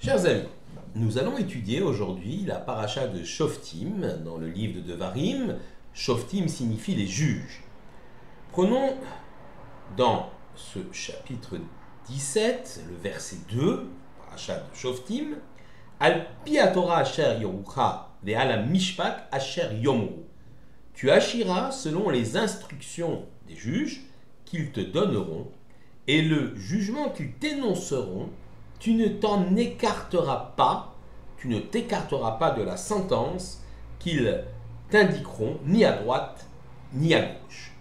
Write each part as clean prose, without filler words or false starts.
Chers amis, nous allons étudier aujourd'hui la paracha de Shoftim dans le livre de Devarim. Shoftim signifie les juges. Prenons dans ce chapitre 17, le verset 2, paracha de Shoftim, Al pi Torah asher yorucha ve'al mishpat asher yomru. Tu agiras selon les instructions des juges qu'ils te donneront et le jugement qu'ils t'énonceront. Tu ne t'en écarteras pas, tu ne t'écarteras pas de la sentence qu'ils t'indiqueront ni à droite ni à gauche.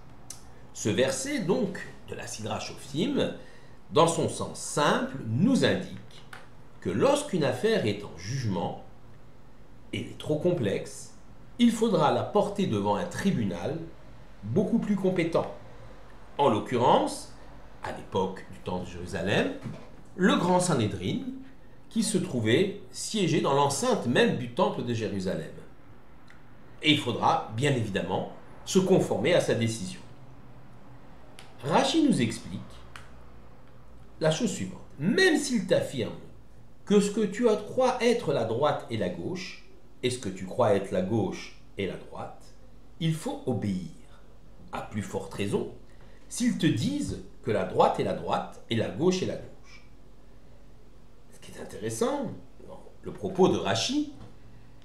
Ce verset donc de la Sidra Shoftim, dans son sens simple, nous indique que lorsqu'une affaire est en jugement et est trop complexe, il faudra la porter devant un tribunal beaucoup plus compétent. En l'occurrence, à l'époque du temps de Jérusalem, le grand Sanhédrin, qui se trouvait siégé dans l'enceinte même du temple de Jérusalem. Et il faudra, bien évidemment, se conformer à sa décision. Rashi nous explique la chose suivante. Même s'il t'affirme que ce que tu crois être la droite et la gauche, et ce que tu crois être la gauche et la droite, il faut obéir. À plus forte raison, s'ils te disent que la droite est la droite et la gauche est la gauche. Ce qui est intéressant dans le propos de Rashi,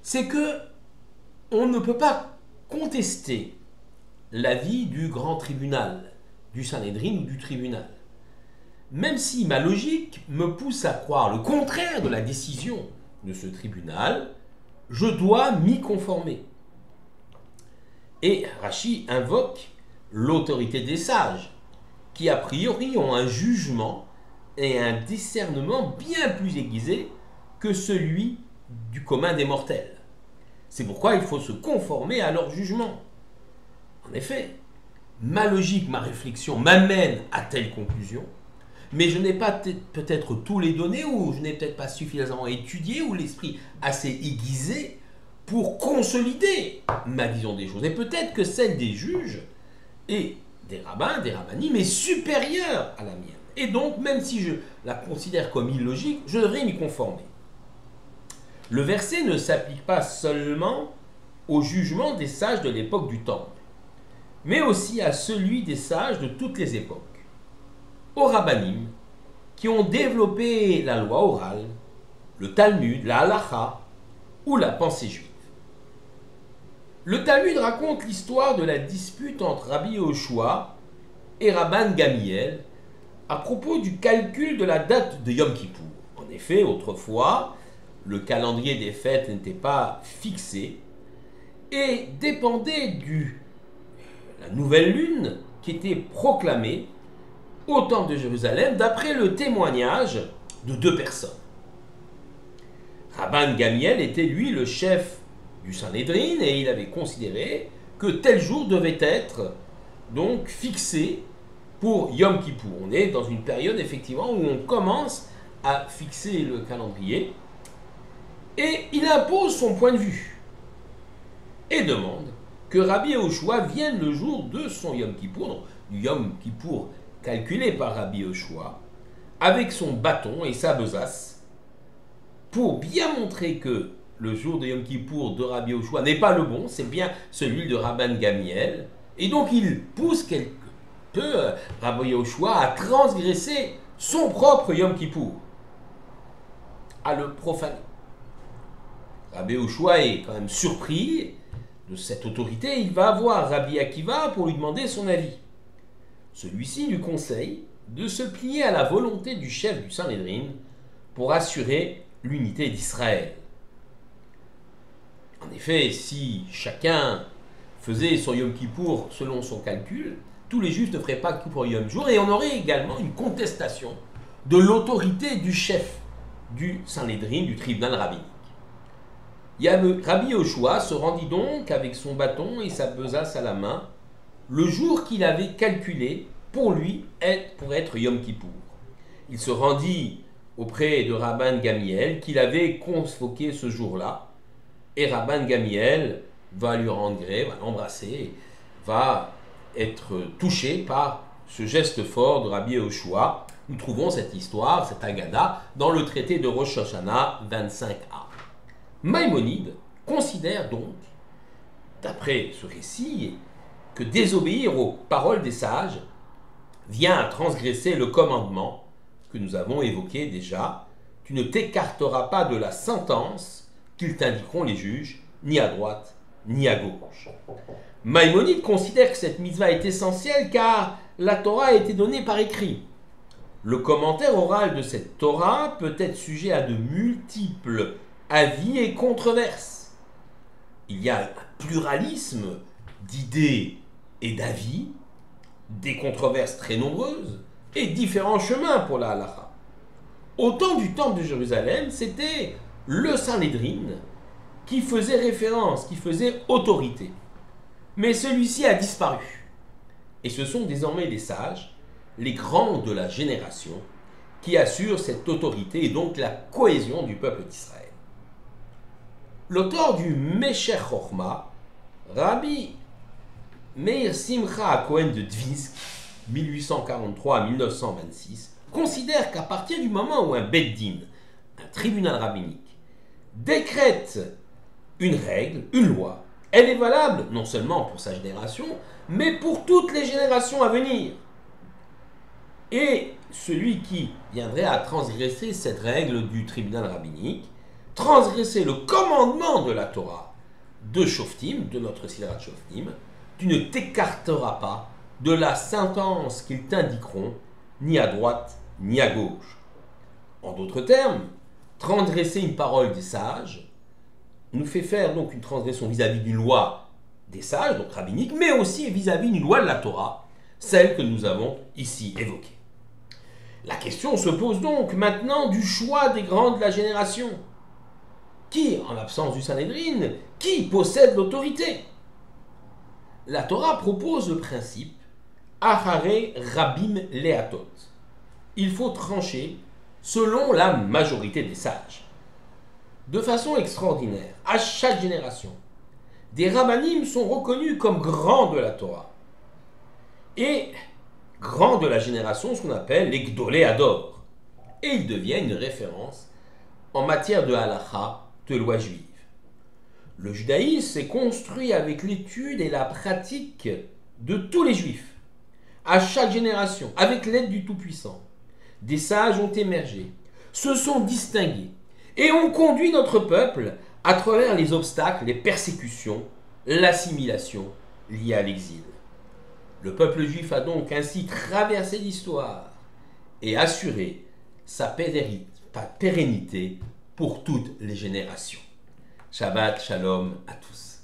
c'est que on ne peut pas contester l'avis du grand tribunal, du Sanhédrin ou du tribunal. Même si ma logique me pousse à croire le contraire de la décision de ce tribunal, je dois m'y conformer. Et Rashi invoque l'autorité des sages, qui a priori ont un jugement et un discernement bien plus aiguisé que celui du commun des mortels. C'est pourquoi il faut se conformer à leur jugement. En effet, ma logique, ma réflexion m'amène à telle conclusion, mais je n'ai pas peut-être tous les données, ou je n'ai peut-être pas suffisamment étudié, ou l'esprit assez aiguisé pour consolider ma vision des choses. Et peut-être que celle des juges et des rabbins, des rabbinim est supérieure à la mienne. Et donc, même si je la considère comme illogique, je devrais m'y conformer. Le verset ne s'applique pas seulement au jugement des sages de l'époque du Temple, mais aussi à celui des sages de toutes les époques, aux rabbinim, qui ont développé la loi orale, le Talmud, la halacha ou la pensée juive. Le Talmud raconte l'histoire de la dispute entre Rabbi Yehoshua et Rabban Gamiel à propos du calcul de la date de Yom Kippour. En effet, autrefois, le calendrier des fêtes n'était pas fixé et dépendait de la nouvelle lune qui était proclamée au temple de Jérusalem d'après le témoignage de deux personnes. Rabban Gamiel était lui le chef du Sanhédrin et il avait considéré que tel jour devait être donc fixé pour Yom Kippour. On est dans une période effectivement où on commence à fixer le calendrier et il impose son point de vue et demande que Rabbi Yehoshua vienne le jour de son Yom Kippour, donc Yom Kippour calculé par Rabbi Yehoshua, avec son bâton et sa besace pour bien montrer que le jour de Yom Kippour de Rabbi Yehoshua n'est pas le bon, c'est bien celui de Rabban Gamiel, et donc il pousse quelque peu Rabbi Yehoshua à transgresser son propre Yom Kippour, à le profaner. Rabbi Yehoshua est quand même surpris de cette autorité, il va voir Rabbi Akiva pour lui demander son avis. Celui-ci lui conseille de se plier à la volonté du chef du Sanhédrin pour assurer l'unité d'Israël. En effet, si chacun faisait son Yom Kippour selon son calcul, tous les juifs ne feraient pas Kippour Yom jour et on aurait également une contestation de l'autorité du chef du Sanhédrin, du tribunal rabbinique. Rabbi Yehoshua se rendit donc avec son bâton et sa besace à la main le jour qu'il avait calculé pour lui pour être Yom Kippour. Il se rendit auprès de Rabban Gamiel qu'il avait convoqué ce jour-là et Rabban Gamiel va lui rendre gré, va l'embrasser, va être touché par ce geste fort de Rabbi Yehoshua Nous trouvons cette histoire, cette Agada, dans le traité de Rosh Hashanah 25a. Maïmonide considère donc, d'après ce récit, que désobéir aux paroles des sages vient à transgresser le commandement que nous avons évoqué déjà. Tu ne t'écarteras pas de la sentence qu'ils t'indiqueront les juges, ni à droite, ni à gauche. Maïmonide considère que cette mitzvah est essentielle car la Torah a été donnée par écrit. Le commentaire oral de cette Torah peut être sujet à de multiples avis et controverses. Il y a un pluralisme d'idées et d'avis, des controverses très nombreuses et différents chemins pour la halakha. Au temps du temple de Jérusalem, c'était le Sanhédrin qui faisait référence, qui faisait autorité. Mais celui-ci a disparu. Et ce sont désormais les sages, les grands de la génération, qui assurent cette autorité et donc la cohésion du peuple d'Israël. L'auteur du Mesher Chochma, Rabbi Meir Simcha Cohen de Dvinsk, 1843 à 1926, considère qu'à partir du moment où un Beit Din, un tribunal rabbinique, décrète une règle, une loi, elle est valable non seulement pour sa génération, mais pour toutes les générations à venir. Et celui qui viendrait à transgresser cette règle du tribunal rabbinique, transgresser le commandement de la Torah de Shoftim, de notre Sidrat Shoftim, tu ne t'écarteras pas de la sentence qu'ils t'indiqueront, ni à droite, ni à gauche. En d'autres termes, transgresser une parole des sages nous fait faire donc une transgression vis-à-vis d'une loi des sages, donc rabbinique, mais aussi vis-à-vis d'une loi de la Torah, celle que nous avons ici évoquée. La question se pose donc maintenant du choix des grands de la génération. Qui, en l'absence du Sanhédrin, qui possède l'autorité? La Torah propose le principe Achare Rabim Leatot. Il faut trancher selon la majorité des sages. De façon extraordinaire, à chaque génération, des rabbanim sont reconnus comme grands de la Torah. Et grands de la génération, ce qu'on appelle les Gdolé Ador. Et ils deviennent une référence en matière de halakha, de loi juive. Le judaïsme s'est construit avec l'étude et la pratique de tous les juifs. À chaque génération, avec l'aide du Tout-Puissant, des sages ont émergé, se sont distingués et ont conduit notre peuple à travers les obstacles, les persécutions, l'assimilation liée à l'exil. Le peuple juif a donc ainsi traversé l'histoire et assuré sa pérennité pour toutes les générations. Shabbat Shalom à tous.